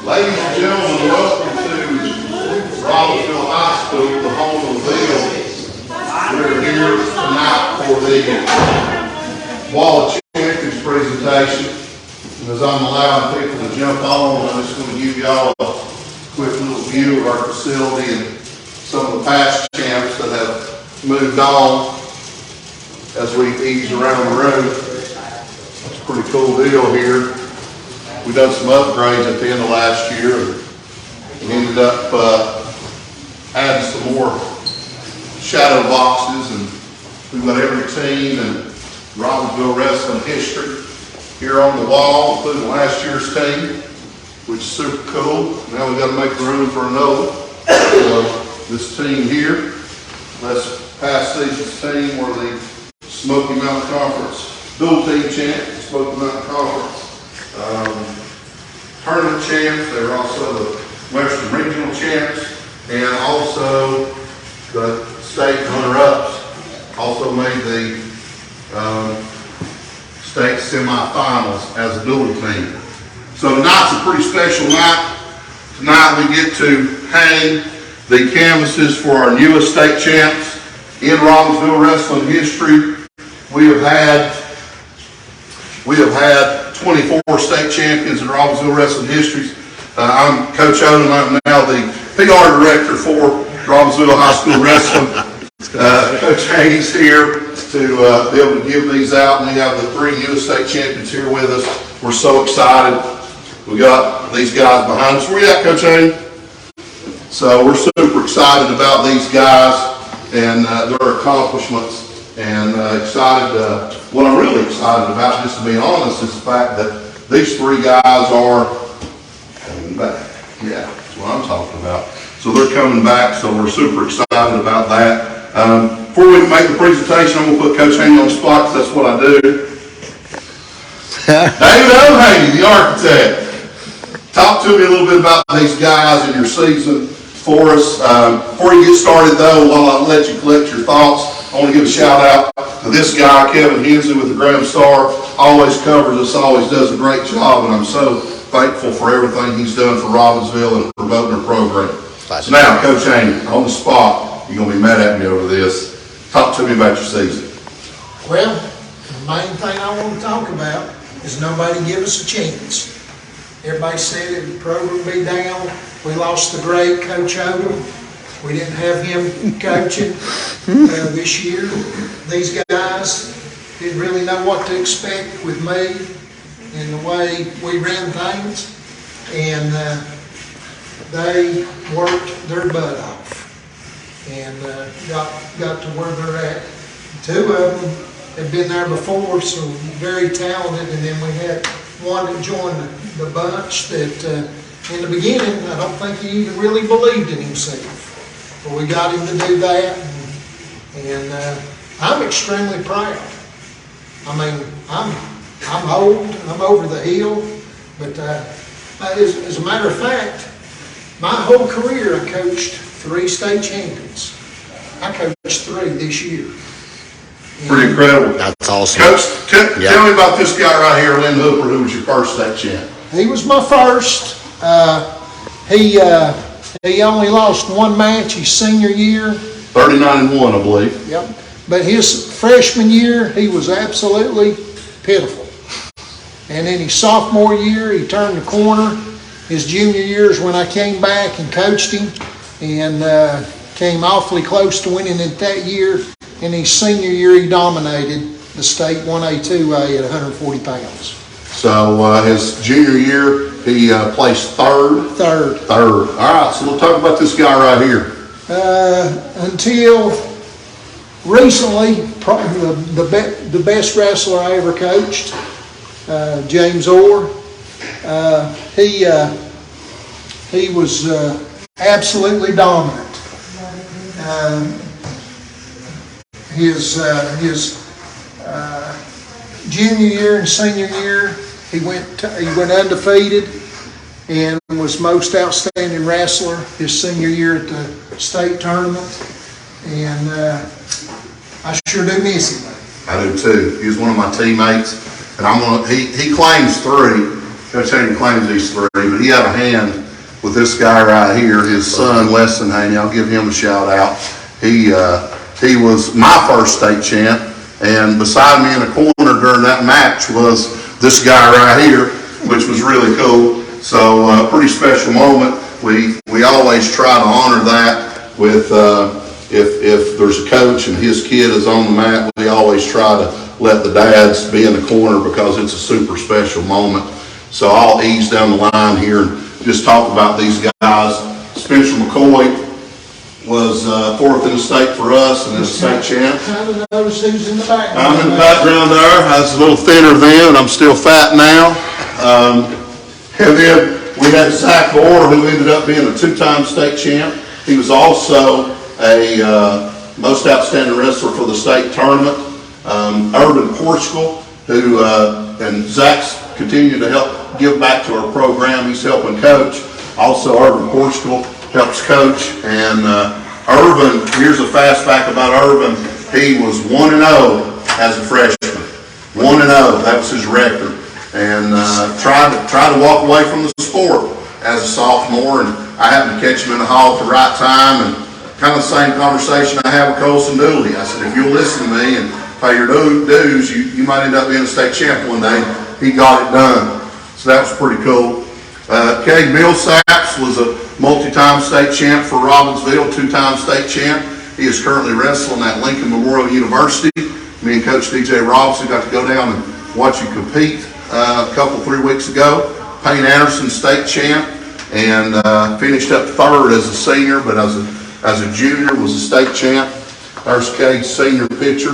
Ladies and gentlemen, welcome to Robbinsville High School, the home of Ville. We're here tonight for the Wall of Champions presentation. And as I'm allowing people to jump on, I'm just going to give y'all a quick little view of our facility and some of the past champs that have moved on as we ease around the room. It's a pretty cool deal here. We've done some upgrades at the end of last year and ended up adding some more shadow boxes, and we've got every team in Robbinsville wrestling history here on the wall, including last year's team, which is super cool. Now we've got to make room for another. This team here, last past season's team were the Smoky Mountain Conference dual team champs, Smoky Mountain Conference tournament champs. They were also the Western Regional champs, and also the state runner-ups. Also made the state semifinals as a dual team. So tonight's a pretty special night. Tonight we get to hang the canvases for our newest state champs in Robbinsville wrestling history. We have had 24 state champions in Robbinsville wrestling history. I'm Coach Odom. I'm now the PR director for Robbinsville High School Wrestling. Coach Haney's here to be able to give these out, and we have the 3 newest state champions here with us. We're so excited. We got these guys behind us. Where you at, Coach Haney? So we're super excited about these guys and their accomplishments. And excited, what I'm really excited about, just to be honest, is the fact that these 3 guys are coming back. Yeah, that's what I'm talking about. So they're coming back, so we're super excited about that. Before we make the presentation, I'm going to put Coach Haney on the spot, because that's what I do. David O'Haney, the architect. Talk to me a little bit about these guys and your season for us. Before you get started, though, while I let you collect your thoughts, I want to give a shout out to this guy, Kevin Hensley with the Graham Star. Always covers us, always does a great job, and I'm so thankful for everything he's done for Robbinsville and promoting our program. So now, Coach Haney, on the spot, you're going to be mad at me over this. Talk to me about your season. Well, the main thing I want to talk about is nobody give us a chance. Everybody said the program would be down. We lost the great Coach Odom. We didn't have him coaching this year. These guys didn't really know what to expect with me and the way we ran things, and they worked their butt off and got to where they're at. 2 of them had been there before, so very talented, and then we had one that joined the bunch that in the beginning I don't think he even really believed in himself. But we got him to do that, and I'm extremely proud. I mean, I'm old, I'm over the hill, but as a matter of fact, my whole career I coached 3 state champions. I coached 3 this year. Pretty incredible. That's awesome. Coach, tell me about this guy right here, Lynn Hooper, who was your first state champ. He was my first. He only lost 1 match his senior year. 39-1, I believe. Yep. But his freshman year, he was absolutely pitiful. And then his sophomore year, he turned the corner. His junior year is when I came back and coached him, and came awfully close to winning it that year. In his senior year, he dominated the state 1A, 2A at 140 pounds. So his junior year, he placed third. Third. All right, so we'll talk about this guy right here. Until recently, probably the best wrestler I ever coached, James Orr. He was absolutely dominant. His junior year and senior year, he went undefeated and was most outstanding wrestler his senior year at the state tournament. And I sure do miss him. I do too. He was one of my teammates, and he claims 3. Coach Haney claims these 3, but he had a hand with this guy right here, his son, Weston Haney. I'll give him a shout out. He was my first state champ, and beside me in the corner during that match was this guy right here, which was really cool. So pretty special moment. We always try to honor that with if there's a coach and his kid is on the mat, we always try to let the dads be in the corner because it's a super special moment. So I'll ease down the line here and just talk about these guys. Spencer McCoy was 4th in the state for us and is a state champ. Kind of notice who's in the background. I'm in the background there. I was a little thinner then, and I'm still fat now. And then we had Zach Orr, who ended up being a 2-time state champ. He was also a most outstanding wrestler for the state tournament. Urban Portugal, who and Zach's continued to help give back to our program. He's helping coach. Also, Urban Portugal helps coach. And Urban, here's a fast fact about Urban. He was 1-0 as a freshman. 1-0, that was his record. And tried to walk away from the sport as a sophomore. And I happened to catch him in the hall at the right time. And kind of the same conversation I had with Colson Dooley. I said, if you'll listen to me and pay your dues, you might end up being a state champ one day. He got it done. So that was pretty cool. Cade Millsaps was a multi-time state champ for Robbinsville, 2-time state champ. He is currently wrestling at Lincoln Memorial University. Me and Coach DJ Robinson got to go down and watch you compete a couple, 3 weeks ago. Payne Anderson, state champ, and finished up 3rd as a senior, but as a junior was a state champ. There's Cade's senior pitcher.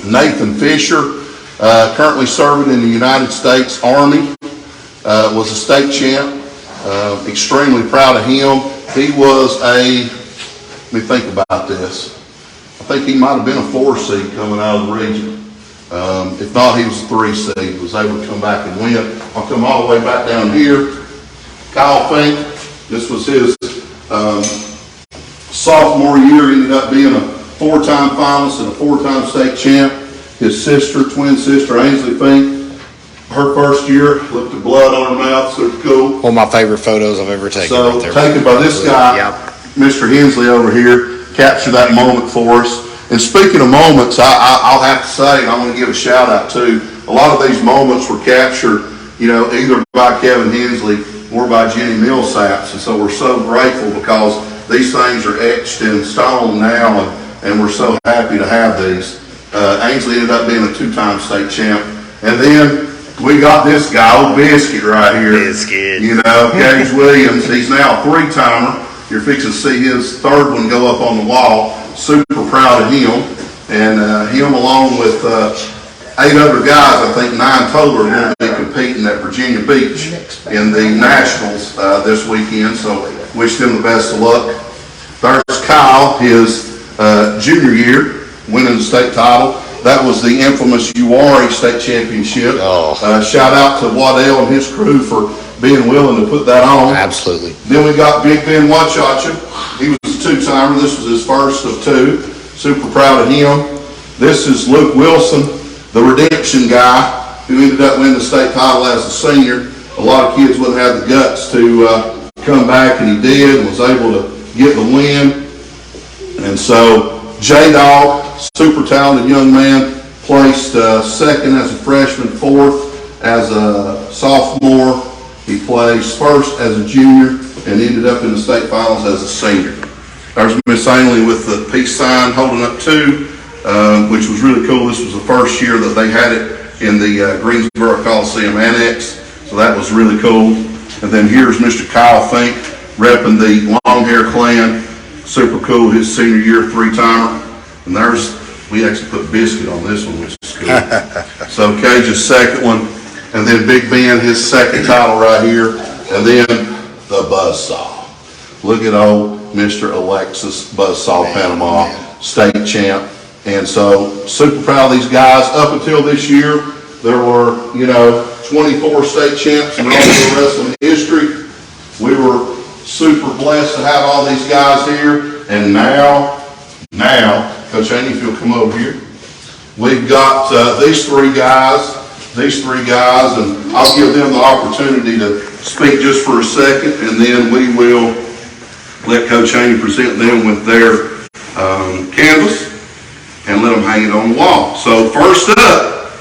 Nathan Fisher, currently serving in the United States Army, was a state champ. Extremely proud of him. He was let me think about this. I think he might have been a 4 seed coming out of the region. If not, he was a 3 seed, was able to come back and win. I'll come all the way back down here. Kyle Fink, this was his sophomore year, ended up being a 4-time finalist and a 4-time state champ. His sister, twin sister, Ainsley Fink, her first year, looked at blood on her mouth, so cool. One of my favorite photos I've ever taken. So right there. taken by this guy, Yep. Mr. Hensley over here, captured that moment for us. And speaking of moments, I'll have to say, and I want to give a shout out too, a lot of these moments were captured, either by Kevin Hensley or by Jenny Millsaps. And so we're so grateful because these things are etched in stone now, and we're so happy to have these. Ainsley ended up being a 2-time state champ. And then we got this guy, old Biscuit right here. Biscuit. Gage Williams, he's now a 3-timer. You're fixing to see his 3rd one go up on the wall. Super proud of him. And him along with 8 other guys, I think 9 total, are going to be competing at Virginia Beach in the Nationals this weekend. So wish them the best of luck. There's Kyle, his junior year, winning the state title. That was the infamous URI state championship. Shout out to Waddell and his crew for being willing to put that on. Absolutely. Then we got Big Ben Wachacha. He was a 2-timer. This was his first of 2. Super proud of him. This is Luke Wilson, the redemption guy, who ended up winning the state title as a senior. A lot of kids wouldn't have the guts to come back, and he did, and was able to get the win. And so J-Dog, super talented young man, placed 2nd as a freshman, 4th as a sophomore. He placed 1st as a junior and ended up in the state finals as a senior. There's Miss Ainley with the peace sign holding up 2, which was really cool. This was the first year that they had it in the Greensboro Coliseum Annex, so that was really cool. And then here's Mr. Kyle Fink repping the Long Hair Clan. Super cool, his senior year 3-timer. And we actually put Biscuit on this one, which is cool. So Cage's 2nd one. And then Big Ben, his 2nd title right here. And then the Buzzsaw. Look at old Mr. Alexis Buzzsaw Panama, state champ. And so super proud of these guys. Up until this year, there were, 24 state champs in Robbinsville wrestling history. We were super blessed to have all these guys here. And now, Coach Haney, if you'll come over here. We've got these 3 guys. these three guys, and I'll give them the opportunity to speak just for a second, and then we will let Coach Haney present them with their canvas and let them hang it on the wall. So first up,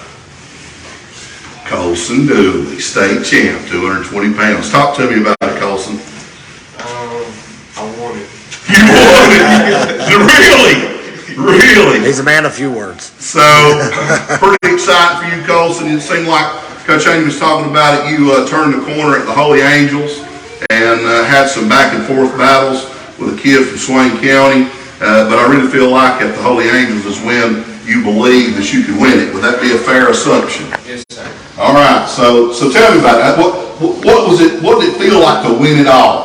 Colson Dooley, state champ, 220 pounds. Talk to me about it, Colson. I won it. You won it? Really? He's a man of few words. So, pretty excited for you, Colson. It seemed like Coach Haney was talking about it. You turned the corner at the Holy Angels and had some back and forth battles with a kid from Swain County. But I really feel like at the Holy Angels is when you believe that you could win it. Would that be a fair assumption? Yes, sir. All right. So tell me about that. What was it? What did it feel like to win it all?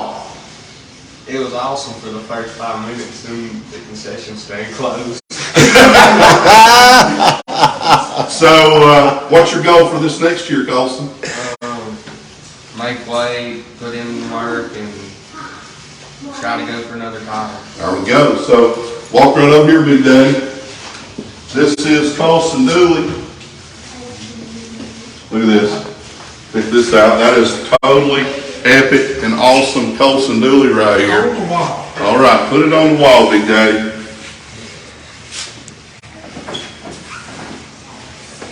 It was awesome for the first 5 minutes, then the concession stand closed. So, what's your goal for this next year, Colson? Make weight, put in work, and try to go for another title. There we go. So, walk right over here, Big Daddy. This is Colson Dooley. Look at this. Pick this out. That is totally epic and awesome Colson Dooley right here. On the wall. All right, put it on the wall, Big Daddy.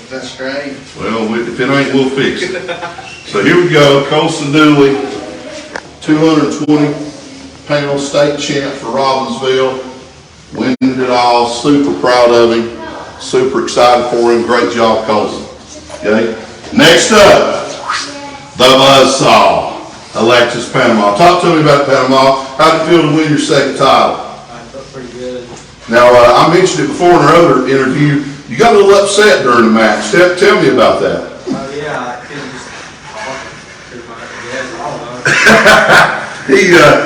Is that straight? Well, if it ain't, we'll fix it. So here we go, Colson Dooley, 220-pound state champ for Robbinsville. Winning it all, super proud of him, super excited for him. Great job, Colson. Okay. Next up, the buzzsaw, Alexis Panama. Talk to me about Panama. How did it feel to win your second title? I felt pretty good. Now, I mentioned it before in our other interview. You got a little upset during the match. Tell me about that. Oh, yeah, I couldn't just I don't know.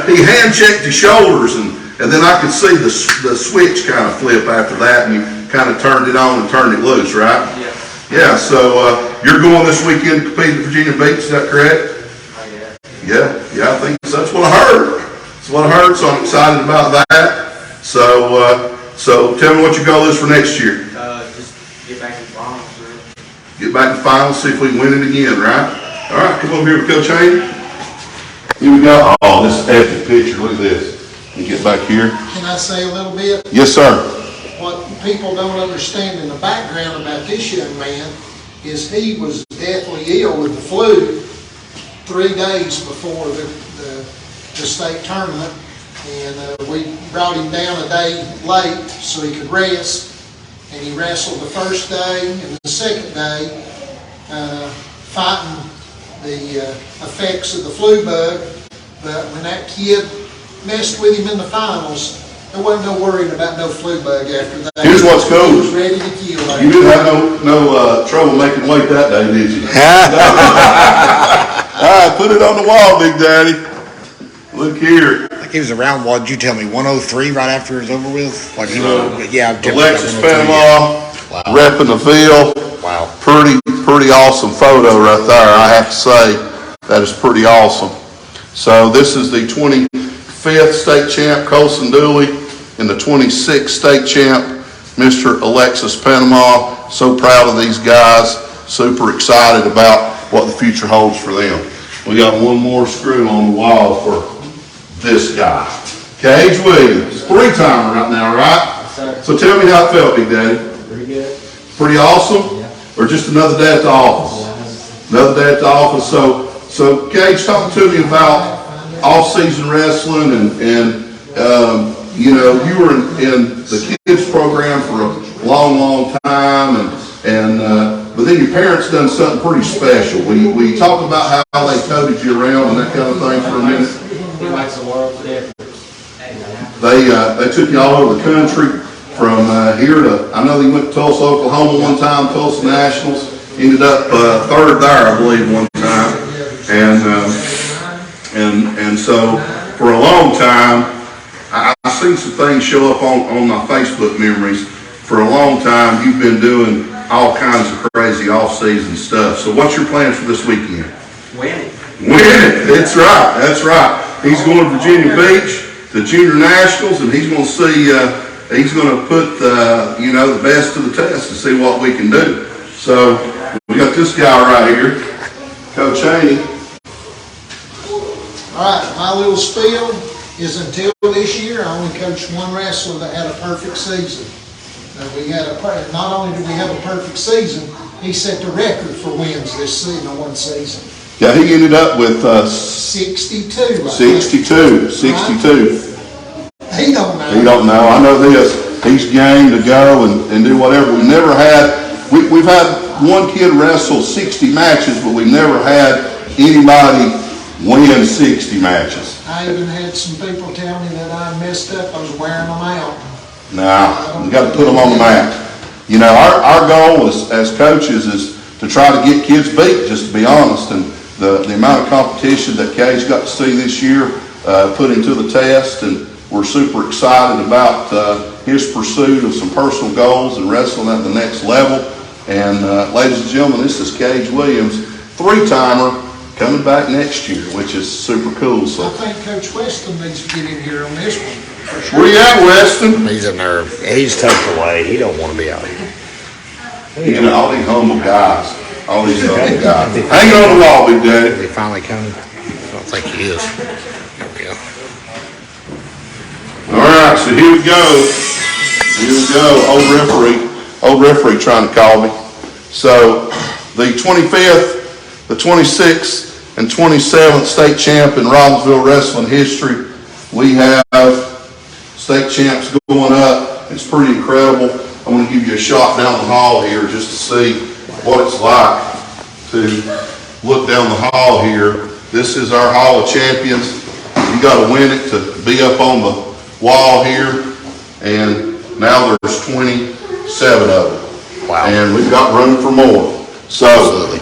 He hand checked his shoulders, and then I could see the switch kind of flip after that, and you kind of turned it on and turned it loose, right? Yeah. Yeah. So you're going this weekend to compete at Virginia Beach. Is that correct? Oh, Yeah. I think so. That's what I heard. That's what I heard. So I'm excited about that. So tell me what your goal is for next year. Just get back in finals. Get back to finals, see if we can win it again, right? All right, come over here with Coach Haney. Here we go. Oh, this epic picture. Look at this. You get back here. Can I say a little bit? Yes, sir. What people don't understand in the background about this young man is he was deathly ill with the flu 3 days before the state tournament, and we brought him down a day late so he could rest, and he wrestled the first day and the second day fighting the effects of the flu bug. But when that kid messed with him in the finals, there wasn't no worrying about no flu bug after that. Here's what's cool. He was ready to kill. You didn't have no trouble making weight that day, did you? All right, put it on the wall, Big Daddy. Look here. Like he was around, what did you tell me, 103 right after it was over with? Like, yeah. Alexis Panama, Wow. repping the Ville. Wow. Pretty awesome photo right there, I have to say. That is pretty awesome. So this is the 25th state champ, Colson Dooley, and the 26th state champ, Mr. Alexis Panama. So proud of these guys, super excited about what the future holds for them. We got one more screw on the wall for this guy. Cage Williams, 3-timer right now, right? Yes, So tell me how it felt, Big Daddy. Pretty good. Pretty awesome? Yeah. Or just another day at the office? Another day at the office. So Gage, talk to me about off-season wrestling and you know, you were in the kids program for a long time, but then your parents done something pretty special. Will you talk about how they toted you around and that kind of thing for a minute? He makes a world of difference. They took you all over the country from here to, I know they went to Tulsa, Oklahoma one time, Tulsa Nationals, ended up third there, I believe, one time. And so for a long time, I've seen some things show up on my Facebook memories. For a long time, you've been doing all kinds of crazy off-season stuff. So what's your plans for this weekend? Winning. Win it. That's right. He's going to Virginia Beach, the Junior Nationals, and he's going to see, he's going to put, the best to the test to see what we can do. So We got this guy right here, Coach Haney. All right, my little spiel is until this year, I only coached one wrestler that had a perfect season. Not only did we have a perfect season, he set the record for wins this season, in one season. Yeah, he ended up with 62. 62. He don't know. He don't know. I know this. He's game to go and do whatever. We never had, we've had one kid wrestle 60 matches, but we never had anybody win 60 matches. I even had some people tell me that I messed up, I was wearing them out. Nah, we got to put them on the map. You know, our goal as coaches is to try to get kids beat, just to be honest. And the amount of competition that Cage got to see this year put him to the test, and we're super excited about his pursuit of some personal goals and wrestling at the next level. And ladies and gentlemen, this is Cage Williams, 3-timer, coming back next year, which is super cool. So I think Coach Weston needs to get in here on this one, for sure. where you at, Weston? He's a nerve. He's tucked away. He don't want to be out here. You know, all these humble guys. All these humble guys. Hanging on the wall, Big Daddy. Is he finally coming? I don't think he is. There we go. All right, so here we go. Here we go. Old referee trying to call me. So the 25th, the 26th, and 27th state champ in Robbinsville wrestling history. We have state champs going up. It's pretty incredible. I want to give you a shot down the hall here just to see what it's like to look down the hall here. This is our Hall of Champions. You got to win it to be up on the wall here. And now there's 27 of them. Wow. And we've got room for more. So, Absolutely.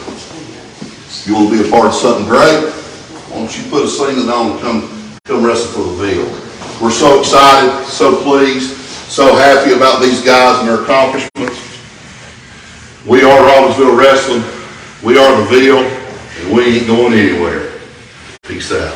you want to be a part of something great? Why don't you put a singlet on and come wrestle for the Ville. We're so excited, so pleased, so happy about these guys and their accomplishments. We are Robbinsville Wrestling. We are the Ville, and we ain't going anywhere. Peace out.